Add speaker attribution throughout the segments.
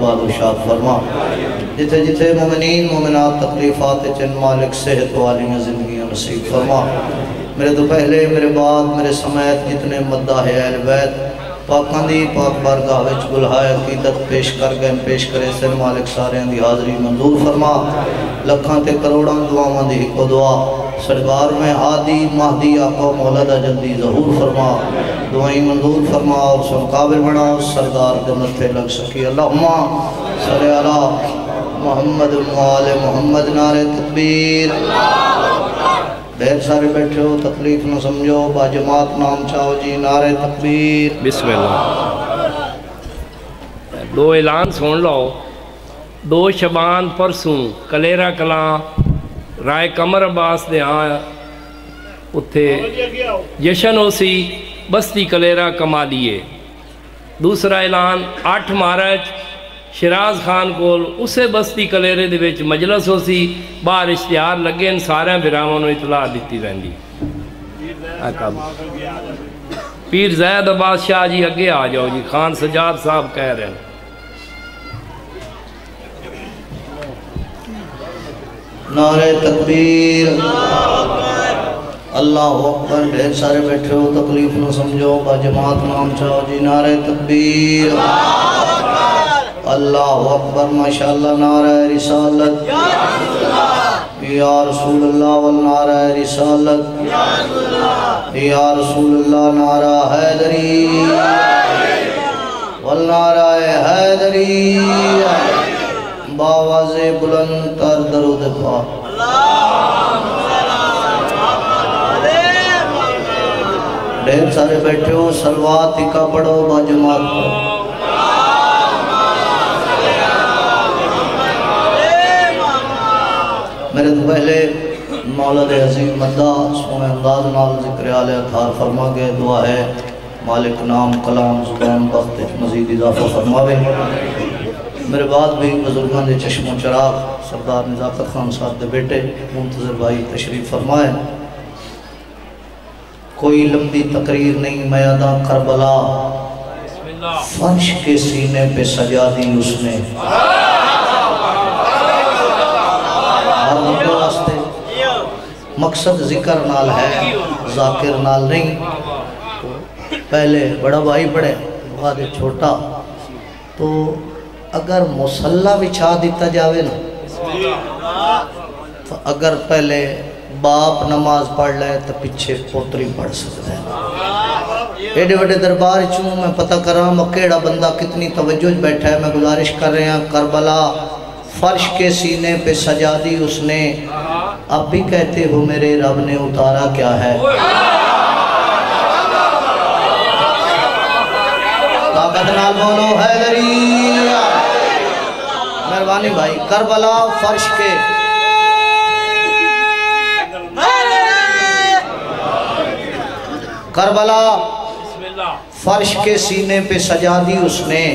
Speaker 1: اقبال و شاد فرما جتھے جتھے مومنین مومنات تکلیفات چن مالک صحت والیاں زندگیاں نصیب فرما میرے تو پہلے میرے بعد میرے سمیت جتنے مداح اہل بیت پاکاں دی پاک بارگاہ وچ گلہائے عقیدت پیش کر گئے پیش کرے سن مالک سارے دی حاضری منظور فرما لکھاں تے کروڑاں دعاواں دی کو دعا سرکار میں ہادی مہدی آقا مولا جلدی ظہور فرما دعائیں منظور فرما اور سن قابل بنا سردار جنت پہ لگ سکی اللہم صلی علی محمد وآل محمد نعرہ تکبیر ڈھیر سارے بیٹھے ہو تکلیف نہ سمجھو با جماعت نام چاہو جی نعرہ تکبیر
Speaker 2: بسم اللہ دو اعلان سن لو 2 شبان پرسوں کلیرہ کلاں رائے قمر عباس دے اتھے جشن ہو سی بستی کلیرہ کمالیے دوسرا اعلان 8 مارچ شراز خان کول اسے بستی کلیرے دے وچ مجلس ہو سی باہر اشتہار لگے ان سارے براہموں نے اطلاع دیتی رہندی پیر زید عباس شاہ جی اگے آ جاؤ جی خان سجاد صاحب کہہ رہے ہیں
Speaker 1: نعرہ تکبیر اللہ اکبر ڈھیر سارے بیٹھے ہو تکلیف نہ سمجھو با جماعت نام چاہو جی نعرہ تکبیر اللہ اکبر ماشاءاللہ نعرہ رسالت یا رسول اللہ والنعرہ رسالت یا رسول اللہ نعرہ حیدری والنعرہ حیدری باواز بلند تر درود پاک ڈھیر سارے بیٹھے ہو سلوات کا پڑھو با جماعت پڑھو میرے تو پہلے مولد عظیم مدہ سونے انداز نال ذکر آلہ اتھار فرما گئے دعا ہے مالک نام کلام زبان بخت مزید اضافہ فرماوے میرے بعد بھی بزرگان دے چشم و چراغ سردار نزاکت خان صاحب دے بیٹے منتظر بھائی تشریف فرمائے کوئی لمبی تقریر نہیں میادہ کربلا فرش کے سینے پہ سجا دی اس نے مقصد ذکر نال ہے ذاکر نال نہیں پہلے بڑا بھائی پڑھے بعد چھوٹا تو اگر مصلح بچھا دیتا جاوے نا تو اگر پہلے باپ نماز پڑھ لے تو پیچھے پوتری پڑھ سکتے ہیں ایڈے وڈے دربار چوں میں پتہ کر رہا ہوں کیڑا بندہ کتنی توجہ بیٹھا ہے میں گزارش کر رہے ہیں کربلا فرش کے سینے پہ سجا دی اس نے اب بھی کہتے ہو میرے رب نے اتارا کیا ہے طاقت نال بولو حیدری مہربانی بھائی کربلا فرش کے کربلا فرش کے سینے پہ سجا دی اس نے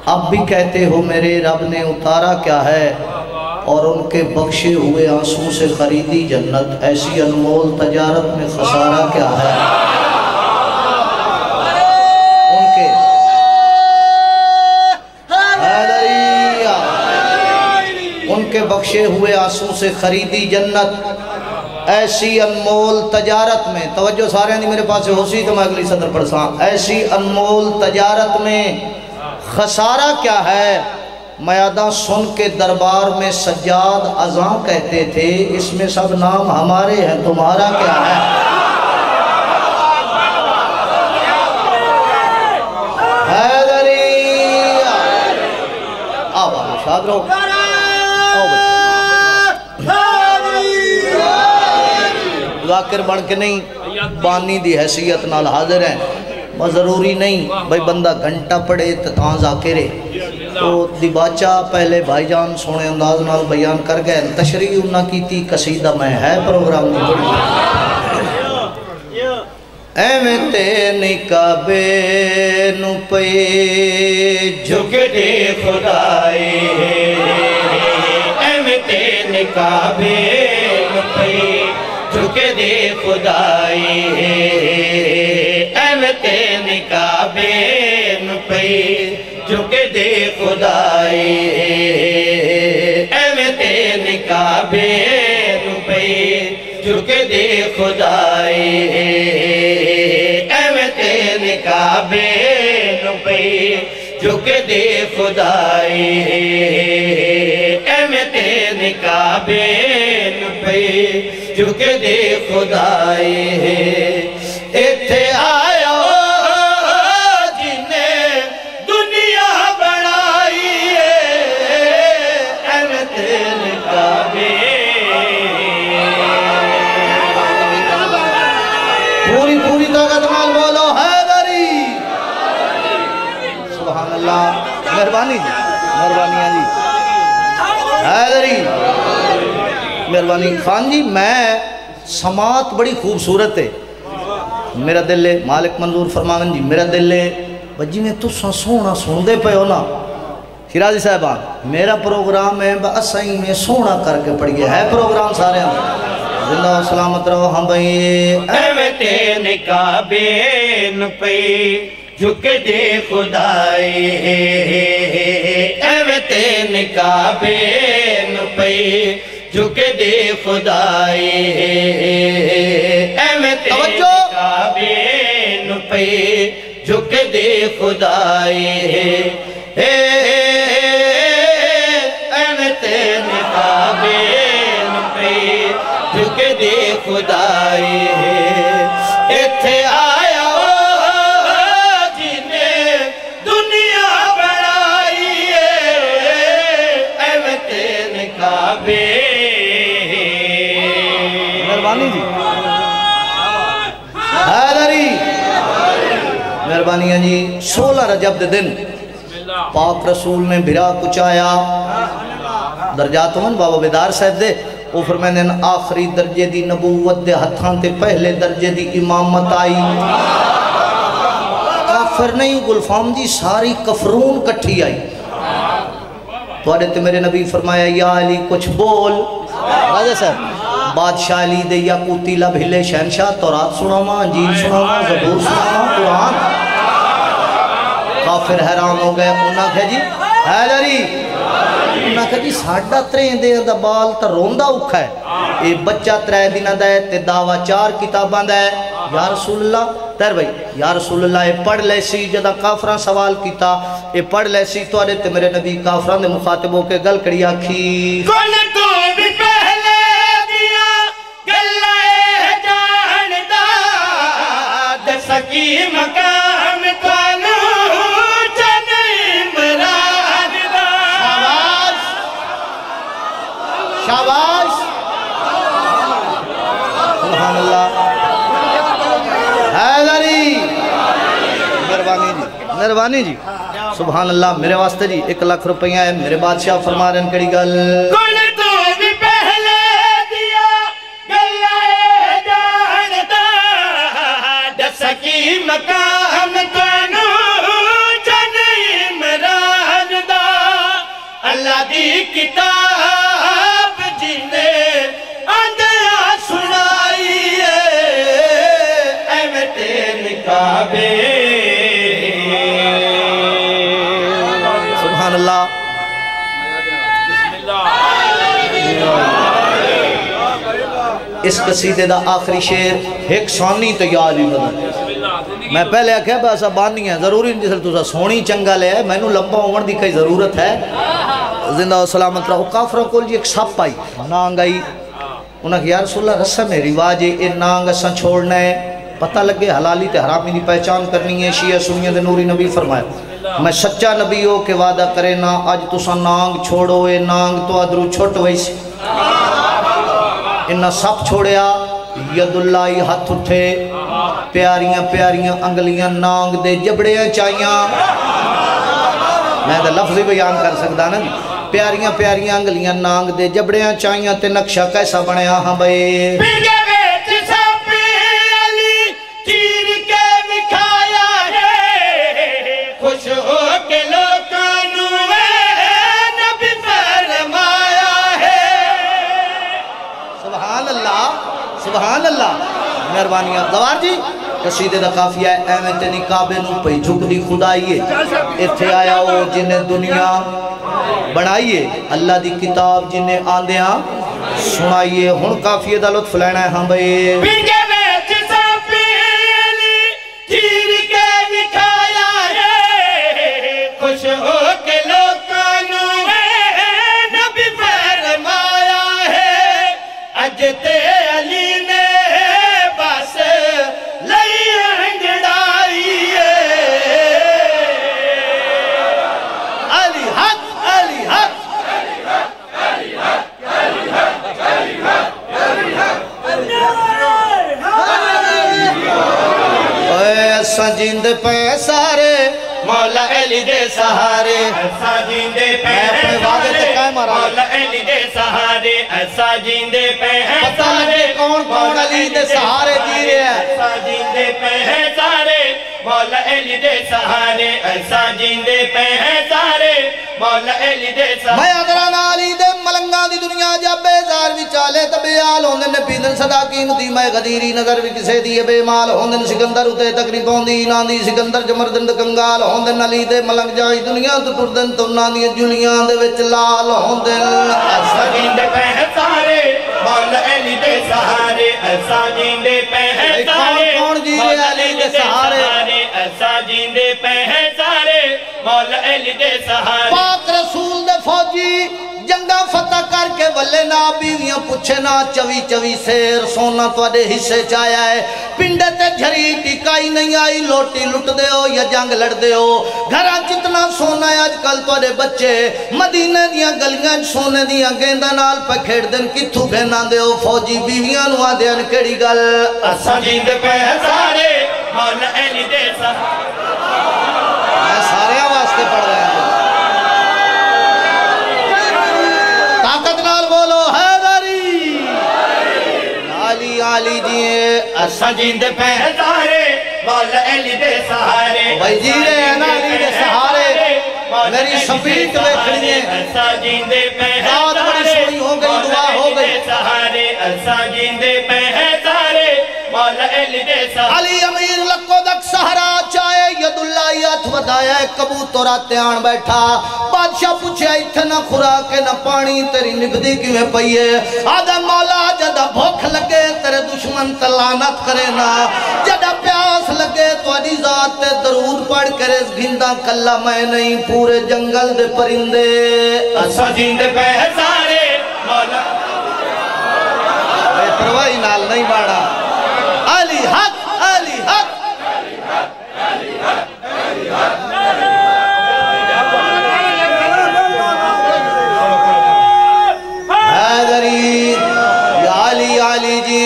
Speaker 1: اب بھی کہتے ہو میرے رب نے اتارا کیا ہے اور ان کے بخشے ہوئے آنسوں سے خریدی جنت ایسی انمول تجارت میں خسارہ کیا ہے ان کے بخشے ہوئے آنسوں سے خریدی جنت ایسی انمول تجارت میں توجہ سارے ہیں میرے پاس ہو سی تو میں اگلی صدر پڑھساں ایسی انمول تجارت میں خسارہ کیا ہے میادہ سن کے دربار میں سجاد اذاں کہتے تھے اس میں سب نام ہمارے ہیں تمہارا کیا ہے حیدری آب آب شاد رہو ذاکر بڑھ کے نہیں بانی دی حیثیت نال حاضر ہیں بس ضروری نہیں بھائی بندہ گھنٹہ پڑے تاں ذاکرے تو دی باچہ پہلے بھائی جان سونے انداز نال بیان کر گئے تشریح انہا کی تھی قصیدہ میں ہے پروگرام دی بڑی اے میں تینی کعبے نو پے جھکے دے خدائی اے میں تینی کعبے نو پے جھکے دے خدائی ایوتے نکابے نپئی جھکے دے خدائی ایوتے نکابے نپئی جھکے دے خدائی ایوتے نکابے نپئی جھکے دے خدائی ایوتے نکابے نپئی جھکے دے خدائی ایتھے آیا جنہیں دنیا بڑھائی ایوتے نکابے پوری طاقت نال بولو حیدری سبحان اللہ مہربانی جی مہربانیاں جی حیدری مہربانی خان جی میں سماعت بڑی خوبصورت ہے میرا دل ہے مالک منظور فرماون جی میرا دل ہے بجی میں تو سونا سن دے پہ ہو نا شیرازی صاحبان میرا پروگرام ہے اسائی میں سونا کر کے پڑھئے ہے پروگرام سارے ہم زندہ و سلامت رہو ہم بھئی ایوتے نکابے نپئی جھکے دے خدائی ایوتے نکابے نپئی جھکے دے خدائی ایوتے نکابے نپئی جھکے دے خدائی ایوتے نکابے نپئی جھکے دے خدائی ایتھے آیا جنہیں دنیا بڑھائی ایوتے نکابے مہربانی جی حیدری مہربانیاں جی 16 رجب دے دن پاک رسول نے بھرا کچایا درجات من بابا بیدار صاحب دے وہ فرمائنے آخری درجے دی نبوت دے ہتھاں تے پہلے درجے دی امامت آئی کافر نہیں گلفام دی ساری کفرون کٹھی آئی تو آڑے تے میرے نبی فرمایا یا علی کچھ بول راجہ صاحب بادشاہ علی دے یا کوتی لب ہلے شہنشاہ تورات سناما انجیل سناما زبور سناما قرآن کافر حیران ہو گئے انہاں کہا جی حیدری انہاں کہا جی ساڑھا ترین دے دا بال تا روندہ اکھا ہے اے بچہ ترے دینہ دے تے دعویٰ 4 کتاباں دے یا رسول اللہ تیر بھائی یا رسول اللہ اے پڑھ لے سی جدہ کافران سوال کیتا اے پڑھ لے سی تو آرے تے میرے نبی کافران دے مخاطبوں کے گل کری آکھی کون تو بھی پہلے دیا گلائے جاندہ دسکی مقام کانو شاباش سبحان اللہ حیدری مہربانی جی سبحان اللہ میرے واسطے جی 1 لاکھ روپیہ ہے میرے بادشاہ فرما رہے ہیں کڑی گل کل تو بھی پہلے دیا گلائے جاندہ دسکی مقام کانو جنیم راندہ اللہ دی کتاب جنہیں اندیا سنائی ایوتے نکابے سبحان اللہ اس قصیدے دا آخری شیر ایک سونی تو یا علی مدد میں پہلے آکھیا باسا بانی ہے ضروری نہیں جسل تو سونی چنگا لے ہے میں نو لمبا عمر دی کئی ضرورت ہے زندہ و سلامت رہو کافروں کو جی ایک سپ آئی نانگ آئی انہاں کہ یا رسول اللہ رسم ہے رواج ہے اے نانگ اساں چھوڑنا ہے پتہ لگے حلالی تے حرامی دی پہچان کرنی ہے شیعہ سنیہ دے نوری نبی فرمایا میں سچا نبی ہو کے وعدہ کرے نا آج تساں نانگ چھوڑو اے نانگ تو ادرو چھوٹ ویسی انہاں سپ چھوڑیا ید اللہ ہاتھ اٹھے پیاریاں پیاریاں انگلیاں نانگ دے جبڑیاں چاہیاں میں تو لفظی بیان کر سکتا نا پیاریاں پیاریاں انگلیاں نانگ دے جبڑیاں چاہیاں تے نقشہ کیسا بنیا ہاں بھئی سبحان مہربانیاں گوار جی قصیدے دا قافیہ ہے اے میں تینی کعبے نو پہ جھک دی خدائیے اتھے آیا وہ جنہیں دنیا بڑھائیے اللہ دی کتاب جنہیں آندیاں سنائیے ہن قافیہ دا لطف لینا ہے ہاں بھئی
Speaker 3: پنگے بیچ سا پیلی چیر کے دکھایا ہے خوش ہو کے لوکانو ہے نبی فرمایا ہے اجتے علی نے بس لئی انگڑائی ہے علی حق علی حق
Speaker 1: سجند پہ سارے مولا علی دے سہارے
Speaker 3: ایسا جیندے پہ
Speaker 1: اپنے
Speaker 3: ہیں
Speaker 1: وعدے
Speaker 3: سارے
Speaker 1: تک قائم رہا
Speaker 3: مولا علی دے سہارے ایسا جیندے پہ ہیں
Speaker 1: پتہ لگے کون کون علی دے سہارے جی رہے ہیں
Speaker 3: ایسا جیندے پہ ہیں سارے مولا علی دے سہارے ایسا جیندے پہ ہیں سارے مولا علی دے سہارے
Speaker 1: میں ادران علی دے ملنگاں دی دنیا جب بیزار بھی چالے تبیال ہوندن نے پیدن صدا قیمتی میں غدیری نظر بھی کسے دیئے بے مال ہوندن سکندر اتے تقریب ہوندی ناندی سکندر جمردن کنگال ہوندن علی دے ملنگ جائی دنیا تو ٹردن تو ناندی جلیاں دے وچ لال ہوندن
Speaker 3: ایسا جیندے پہ ہیں سارے مولا علی دے سہارے ایسا جیندے پہ ہیں سارے
Speaker 1: کون جی رہے علی دے سہارے
Speaker 3: ایسا جیندے پہ ہیں سارے مولا علی دے سہارے
Speaker 1: پاک رسول دے فوجی جنگا فتح کر کے ولے نا بیویاں پوچھے نا چوی چوی سیر سونا توڑے حصے چایا ہے پنڈے تے جھری ٹکائی نہیں آئی لوٹی لٹ دے ہو یا جنگ لڑ دے ہو گھرہ جتنا سونا ہے آج کل توڑے بچے مدینہ دیاں گلیاں سونے دیاں گیندہ نال پہ کھیڑ دن کتھو گھینا دے ہو فوجی بیویاں نوا دیاں کیڑی گل
Speaker 3: ایسا جیندے پہ ہیں سارے مولا علی دے سہارے
Speaker 1: میں سارے واسطے پڑھ رہے ہیں طاقت نال بولو حیدری علی علی جی
Speaker 3: ایسا جیندے پہ ہیں سارے مولا علی دے سہارے
Speaker 1: بھائی جی رہے ہیں نا علی دے سہارے میری سپیٹ میں کھڑی ہیں
Speaker 3: ایسا جیندے پہ ہیں
Speaker 1: بات بڑی سوئی ہو گئی دعا ہو گئی
Speaker 3: سہارے ایسا جیندے پہ ہیں سارے مولا علی دے سہارے
Speaker 1: علی امیر لکو دک سہرا چاہے ید اللہ یات ودایا کبوترہ تیان بیٹھا بادشاہ پوچھے اتنا خوراک نہ پانی تیری نبدی کیویں پئیے آدم مولا جدہ بھوک لگے تیرے دشمن تلانت کرے نا جدہ پیاس لگے تو ادھی ذات تے درود پڑھ کرے اس گھندہ کلا میں نہیں پورے جنگل دے پرندے
Speaker 3: ایسا جیندے پہ ہیں سارے مولا
Speaker 1: بے پرواہی نال نہیں باڑا علی حق علی حق حیدری یا علی علی جی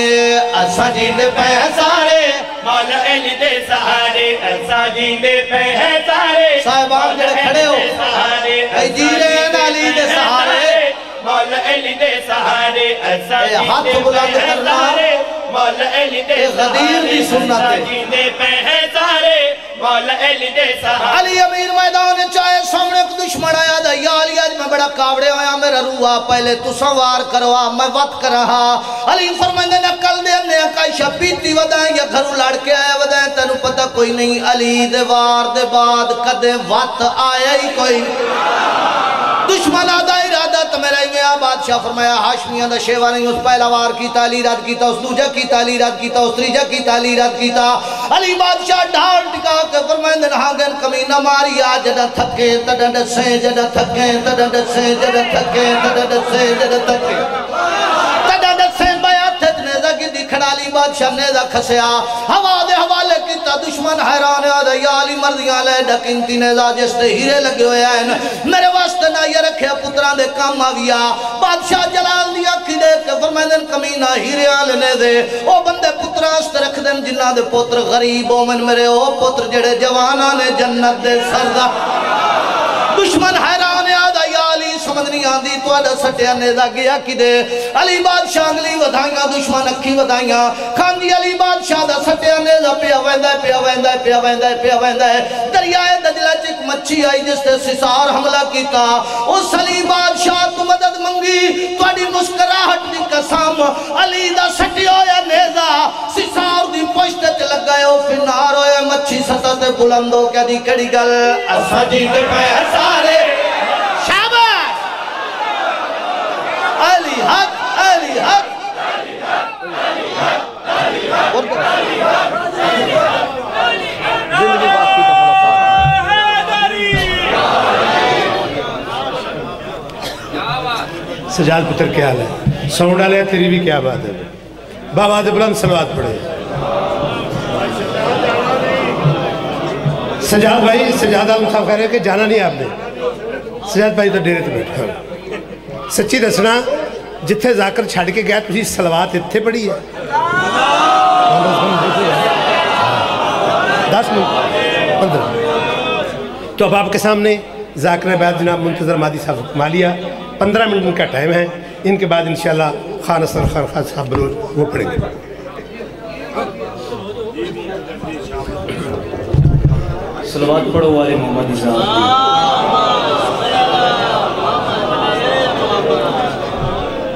Speaker 3: ایسا جیندے پہ ہیں سارے مولا علی دے سہارے ایسا جیندے پہ ہیں سارے
Speaker 1: صاحبان جڑے کھڑے ہو اے جی رہے ہیں علی دے سہارے
Speaker 3: مولا علی دے سہارے ایسا
Speaker 1: اے ہاتھ بلند کرنا
Speaker 3: مولا علی دے
Speaker 1: اے غدیر دی سنت ہے
Speaker 3: جیندے پہ ہیں سارے مولا علی دے سہارے
Speaker 1: علی امیر میدان چاہے سامنے ایک دشمن آیا دا یا علی آج میں بڑا کاوڑے ہویا میرا روحا پہلے تو سوار کروا میں وقت کر رہا علی فرمائندے نکل دے ہم نے اکائشہ پیتی ودائیں یا گھروں لڑ کے آئے ودائیں تینو پتہ کوئی نہیں علی دے وار دے بعد کدے وقت آیا ہی کوئی دشمن آدھا ارادہ تو میرا امیا بادشاہ فرمایا ہاشمیاں دا شیوہ نہیں اس پہلا وار کی تالی رات کیتا اس دوجہ کی تالی رات کیتا اس تریجہ کی تالی رات کیتا علی بادشاہ ڈھال ٹکا کے فرمائندے نہاگن کمینہ ماری آ جدہ تھکے تدہ ڈسیں جدہ تھکے تدہ ڈسیں جدہ تھکے تدہ ڈسیں جدہ تھکے تدہ ڈسیں بیات تھے نیزہ کی دکھڑا لی بادشاہ نیزہ کھسیا ہوا دے حوالے کیتا دشمن حیران آدھا یا علی مردیاں لے ڈکنتی نیزہ جس تے ہیرے لگے ہوئے ہیں میرے واسطے نہ یہ رکھے پتران دے کام آویا بادشاہ جلال دیا کھڑے کہ فرمائدن کمینہ ہیرے آلے نیزے او بندے پتراست رکھ دن جنہ دے پتر غریب اومن میرے او پتر جڑے جوانہ نے جنت دے سردہ دشمن حیران آدھا یا علی سمجھ نہیں آدھی تو آدھا سٹیا نیزہ گیا کی دے علی بادشاہ انگلی ودھائیاں دشمن اکھی ودھائیاں کھاندی علی بادشاہ دا سٹیا نیزہ پیا ویندہ ہے پیا ویندہ ہے پیا ویندہ ہے پیا ویندہ ہے دریائے دجلہ چک مچھی آئی جس تے سسار حملہ کیتا اس علی بادشاہ تو مدد منگی توڑی مسکراہٹ دی قسم علی دا سٹی ہویا نیزہ سسار دی پشت تے لگائے ہو فنار ہوئے مچھی سطح تے بلندو کیا دی کڑی گل اسا جیندے پہ سارے شاباش علی حق علی حق
Speaker 4: سجاد پتر کیا حال ہے ساؤنڈ آلے تیری بھی کیا بات ہے بابا دے بلند صلوات پڑھے سجاد بھائی سجاد عالم صاحب کہہ رہے ہیں کہ جانا نہیں آپ نے سجاد بھائی تو ڈیرے تو بیٹھا سچی دسنا جتھے ذاکر چھاڑ کے گیا تجھے صلوات اتھے پڑھی ہے 10 منٹ 15 تو اب آپ کے سامنے ذاکر بعد جناب منتظر مادی صاحب مالیہ 15 منٹ ان کا ٹائم ہے ان کے بعد انشاءاللہ خان حسن خان خان صاحب بلوچ وہ پڑھیں گے
Speaker 5: صلوات پڑھو والے محمد صاحب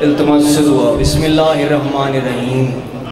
Speaker 5: التماس سے دعا بسم اللہ الرحمن الرحیم